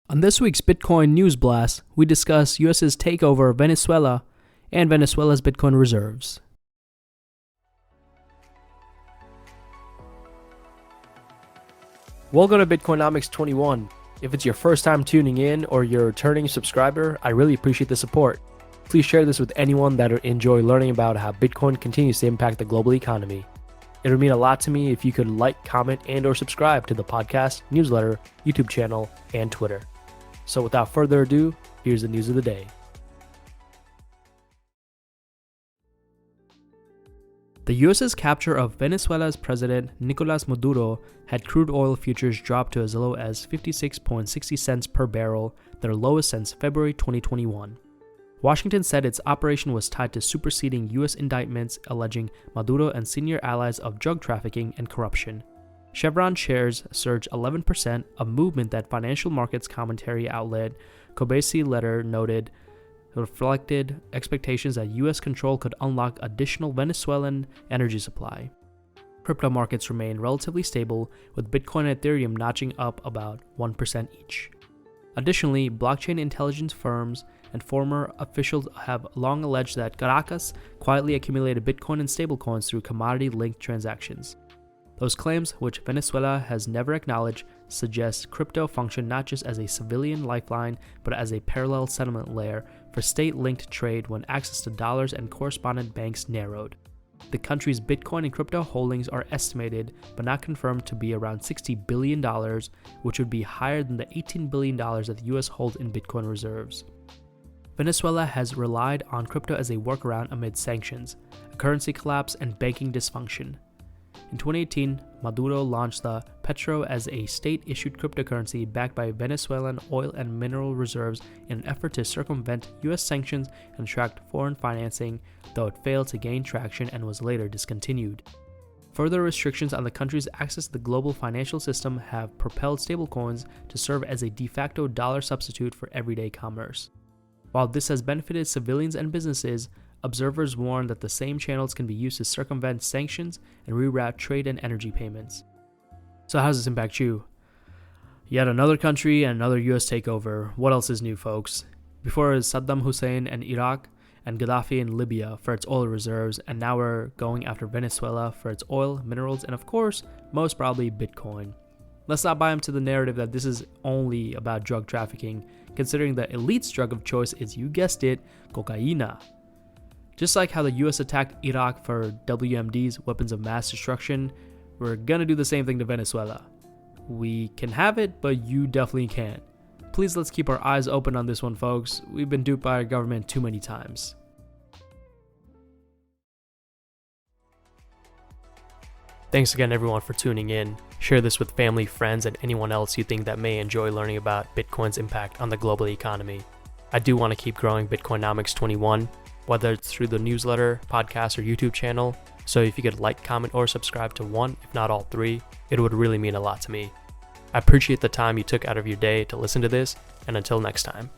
On this week's Bitcoin News Blast, we discuss US's takeover of Venezuela and Venezuela's Bitcoin reserves. Welcome to Bitcoinomics 21. If it's your first time tuning in or you're a returning subscriber, I really appreciate the support. Please share this with anyone that would enjoy learning about how Bitcoin continues to impact the global economy. It would mean a lot to me if you could like, comment, and or subscribe to the podcast, newsletter, YouTube channel, and Twitter. So without further ado, here's the news of the day. The US's capture of Venezuela's president Nicolas Maduro had crude oil futures drop to as low as 56.60 cents per barrel, their lowest since February 2021. Washington said its operation was tied to superseding US indictments alleging Maduro and senior allies of drug trafficking and corruption. Chevron shares surged 11%, a movement that financial markets commentary outlet Kobasi Letter noted reflected expectations that U.S. control could unlock additional Venezuelan energy supply. Crypto markets remain relatively stable, with Bitcoin and Ethereum notching up about 1% each. Additionally, blockchain intelligence firms and former officials have long alleged that Caracas quietly accumulated Bitcoin and stablecoins through commodity-linked transactions. Those claims, which Venezuela has never acknowledged, suggest crypto function not just as a civilian lifeline, but as a parallel settlement layer for state-linked trade when access to dollars and correspondent banks narrowed. The country's Bitcoin and crypto holdings are estimated, but not confirmed, to be around $60 billion, which would be higher than the $18 billion that the US holds in Bitcoin reserves. Venezuela has relied on crypto as a workaround amid sanctions, a currency collapse, and banking dysfunction. In 2018, Maduro launched the Petro as a state-issued cryptocurrency backed by Venezuelan oil and mineral reserves in an effort to circumvent U.S. sanctions and attract foreign financing, though it failed to gain traction and was later discontinued. Further restrictions on the country's access to the global financial system have propelled stablecoins to serve as a de facto dollar substitute for everyday commerce. While this has benefited civilians and businesses, observers warn that the same channels can be used to circumvent sanctions and reroute trade and energy payments. So how does this impact you? Yet another country and another US takeover. What else is new, folks? Before it was Saddam Hussein and Iraq, and Gaddafi in Libya for its oil reserves, and now we're going after Venezuela for its oil, minerals, and of course, most probably Bitcoin. Let's not buy into the narrative that this is only about drug trafficking, considering the elite's drug of choice is, you guessed it, cocaína. Just like how the US attacked Iraq for WMDs, weapons of mass destruction, we're gonna do the same thing to Venezuela. We can have it, but you definitely can't. Please, let's keep our eyes open on this one, folks. We've been duped by our government too many times. Thanks again, everyone, for tuning in. Share this with family, friends, and anyone else you think that may enjoy learning about Bitcoin's impact on the global economy. I do want to keep growing Bitcoinomics 21, whether it's through the newsletter, podcast, or YouTube channel. So if you could like, comment, or subscribe to one, if not all three, it would really mean a lot to me. I appreciate the time you took out of your day to listen to this, and until next time.